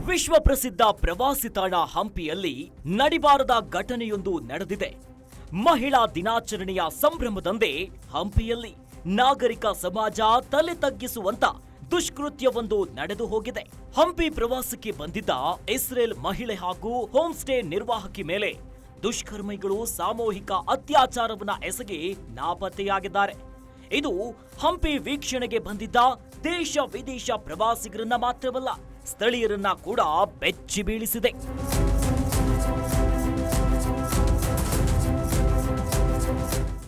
ವಿಶ್ವ ಪ್ರಸಿದ್ಧ ಪ್ರವಾಸಿ ತಾಣ ಹಂಪಿಯಲ್ಲಿ ನಡಿಬಾರದ ಘಟನೆಯೊಂದು ನಡೆದಿದೆ. ಮಹಿಳಾ ದಿನಾಚರಣೆಯ ಸಂಭ್ರಮದಂದೇ ಹಂಪಿಯಲ್ಲಿ ನಾಗರಿಕ ಸಮಾಜ ತಲೆ ತಗ್ಗಿಸುವಂತ ದುಷ್ಕೃತ್ಯವೊಂದು ನಡೆದು ಹೋಗಿದೆ. ಹಂಪಿ ಪ್ರವಾಸಕ್ಕೆ ಬಂದಿದ್ದ ಇಸ್ರೇಲ್ ಮಹಿಳೆ ಹಾಗೂ ಹೋಮ್ ಸ್ಟೇ ನಿರ್ವಾಹಕಿ ಮೇಲೆ ದುಷ್ಕರ್ಮಿಗಳು ಸಾಮೂಹಿಕ ಅತ್ಯಾಚಾರವನ್ನ ಎಸಗಿ ನಾಪತ್ತೆಯಾಗಿದ್ದಾರೆ. ಇದು ಹಂಪಿ ವೀಕ್ಷಣೆಗೆ ಬಂದಿದ್ದ ದೇಶ ವಿದೇಶ ಪ್ರವಾಸಿಗರನ್ನ ಮಾತ್ರವಲ್ಲ, ಸ್ಥಳೀಯರನ್ನ ಕೂಡ ಬೆಚ್ಚಿ ಬೀಳಿಸಿದೆ.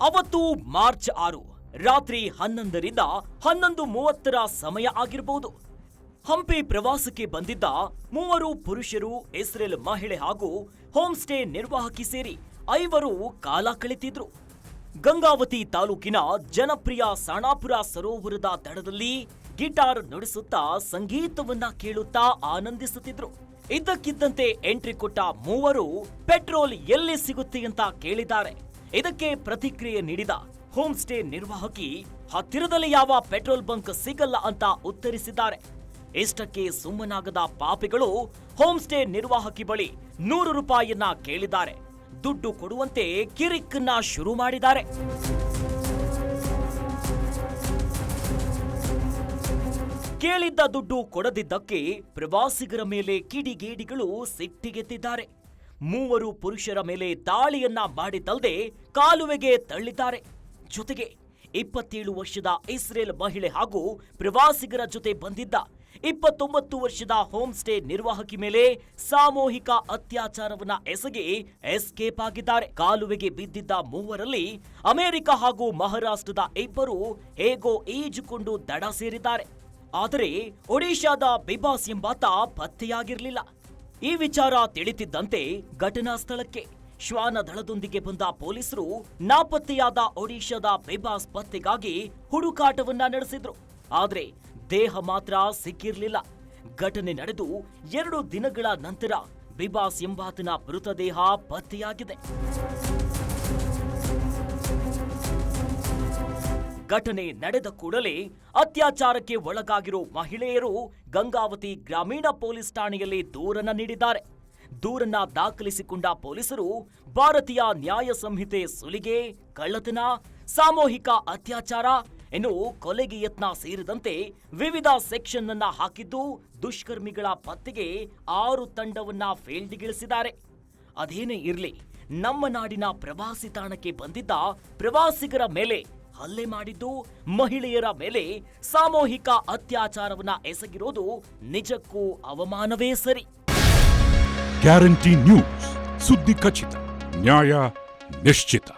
ಅವತ್ತು ಮಾರ್ಚ್ 6 ರಾತ್ರಿ 11ರಿಂದ 11:30 ಸಮಯ ಆಗಿರಬಹುದು. ಹಂಪಿ ಪ್ರವಾಸಕ್ಕೆ ಬಂದಿದ್ದ 3 ಪುರುಷರು, ಇಸ್ರೇಲ್ ಮಹಿಳೆ ಹಾಗೂ ಹೋಮ್ ಸ್ಟೇ ನಿರ್ವಾಹಕಿ ಸೇರಿ 5 ಕಾಲ ಕಳೆತಿದ್ರು. ಗಂಗಾವತಿ ತಾಲೂಕಿನ ಜನಪ್ರಿಯ ಸಾಣಾಪುರ ಸರೋವರದ ದಡದಲ್ಲಿ ಗಿಟಾರ್ ನುಡಿಸುತ್ತಾ ಸಂಗೀತವನ್ನ ಕೇಳುತ್ತಾ ಆನಂದಿಸುತ್ತಿದ್ರು. ಇದ್ದಕ್ಕಿದ್ದಂತೆ ಎಂಟ್ರಿ ಕೊಟ್ಟ 3 ಪೆಟ್ರೋಲ್ ಎಲ್ಲಿ ಸಿಗುತ್ತೆ ಅಂತ ಕೇಳಿದ್ದಾರೆ. ಇದಕ್ಕೆ ಪ್ರತಿಕ್ರಿಯೆ ನೀಡಿದ ಹೋಮ್ ಸ್ಟೇ ನಿರ್ವಾಹಕಿ ಹತ್ತಿರದಲ್ಲಿ ಯಾವ ಪೆಟ್ರೋಲ್ ಬಂಕ್ ಸಿಗಲ್ಲ ಅಂತ ಉತ್ತರಿಸಿದ್ದಾರೆ. ಇಷ್ಟಕ್ಕೆ ಸುಮ್ಮನಾಗದ ಪಾಪಿಗಳು ಹೋಮ್ ಸ್ಟೇ ನಿರ್ವಾಹಕಿ ಬಳಿ 100 ರೂಪಾಯಿಯನ್ನ ಕೇಳಿದ್ದಾರೆ. ದುಡ್ಡು ಕೊಡುವಂತೆ ಕಿರಿಕನ್ನ ಶುರು ಮಾಡಿದ್ದಾರೆ. ಕೇಳಿದ್ದ ದುಡ್ಡು ಕೊಡದಿದ್ದಕ್ಕೆ ಪ್ರವಾಸಿಗರ ಮೇಲೆ ಕಿಡಿಗೇಡಿಗಳು ಸಿಟ್ಟಿಗೆದ್ದಿದ್ದಾರೆ. 3 ಪುರುಷರ ಮೇಲೆ ದಾಳಿಯನ್ನ ಮಾಡಿದ್ದಲ್ಲದೆ ಕಾಲುವೆಗೆ ತಳ್ಳಿದ್ದಾರೆ. ಜೊತೆಗೆ 27 ವರ್ಷದ ಇಸ್ರೇಲ್ ಮಹಿಳೆ ಹಾಗೂ ಪ್ರವಾಸಿಗರ ಜೊತೆ ಬಂದಿದ್ದ 29 ವರ್ಷದ ಹೋಮ್ ಸ್ಟೇ ನಿರ್ವಾಹಕಿ ಮೇಲೆ ಸಾಮೂಹಿಕ ಅತ್ಯಾಚಾರವನ್ನ ಎಸಗಿ ಎಸ್ಕೇಪ್ ಆಗಿದ್ದಾರೆ. ಕಾಲುವೆಗೆ ಬಿದ್ದಿದ್ದ 3ರಲ್ಲಿ ಅಮೆರಿಕ ಹಾಗೂ ಮಹಾರಾಷ್ಟ್ರದ 2 ಹೇಗೋ ಈಜುಕೊಂಡು ದಡ ಸೇರಿದ್ದಾರೆ. ಆದರೆ ಒಡಿಶಾದ ಬಿಬಾಸ್ ಎಂಬಾತ ಪತ್ತೆಯಾಗಿರಲಿಲ್ಲ. ಈ ವಿಚಾರ ತಿಳಿತಿದ್ದಂತೆ ಘಟನಾ ಸ್ಥಳಕ್ಕೆ ಶ್ವಾನ ದಳದೊಂದಿಗೆ ಬಂದ ಪೊಲೀಸರು ನಾಪತ್ತೆಯಾದ ಒಡಿಶಾದ ಬಿಬಾಸ್ ಪತ್ತೆಗಾಗಿ ಹುಡುಕಾಟವನ್ನ ನಡೆಸಿದ್ರು. ಆದ್ರೆ ದೇಹ ಮಾತ್ರ ಸಿಕ್ಕಿರ್ಲಿಲ್ಲ. ಘಟನೆ ನಡೆದು 2 ದಿನಗಳ ನಂತರ ಬಿಬಾಸ್ ಎಂಬಾತನ ಮೃತದೇಹ ಪತ್ತೆಯಾಗಿದೆ. ಘಟನೆ ನಡೆದ ಕೂಡಲೇ ಅತ್ಯಾಚಾರಕ್ಕೆ ಒಳಗಾಗಿರೋ ಮಹಿಳೆಯರು ಗಂಗಾವತಿ ಗ್ರಾಮೀಣ ಪೊಲೀಸ್ ಠಾಣೆಯಲ್ಲಿ ದೂರನ್ನ ನೀಡಿದ್ದಾರೆ. ದೂರನ್ನ ದಾಖಲಿಸಿಕೊಂಡ ಪೊಲೀಸರು ಭಾರತೀಯ ನ್ಯಾಯ ಸಂಹಿತೆ ಸುಲಿಗೆ, ಕಳ್ಳತನ, ಸಾಮೂಹಿಕ ಅತ್ಯಾಚಾರ, ಇನ್ನು ಕೊಲೆಗೆ ಯತ್ನ ಸೇರಿದಂತೆ ವಿವಿಧ ಸೆಕ್ಷನ್ ಅನ್ನ ಹಾಕಿದ್ದು ದುಷ್ಕರ್ಮಿಗಳ ಪತ್ತೆಗೆ 6 ತಂಡವನ್ನ ಫೀಲ್ಡ್ಗಿಳಿಸಿದ್ದಾರೆ. ಅದೇನೇ ಇರ್ಲಿ, ನಮ್ಮ ನಾಡಿನ ಪ್ರವಾಸಿ ತಾಣಕ್ಕೆ ಬಂದಿದ್ದ ಪ್ರವಾಸಿಗರ ಮೇಲೆ ಹಲ್ಲೆ ಮಾಡಿದ್ದು, ಮಹಿಳೆಯರ ಮೇಲೆ ಸಾಮೂಹಿಕ ಅತ್ಯಾಚಾರವನ್ನ ಎಸಗಿರೋದು ನಿಜಕ್ಕೂ ಅವಮಾನವೇ ಸರಿ. ಗ್ಯಾರಂಟಿ ನ್ಯೂಸ್, ಸುದ್ದಿ ಖಚಿತ, ನ್ಯಾಯ ನಿಶ್ಚಿತ.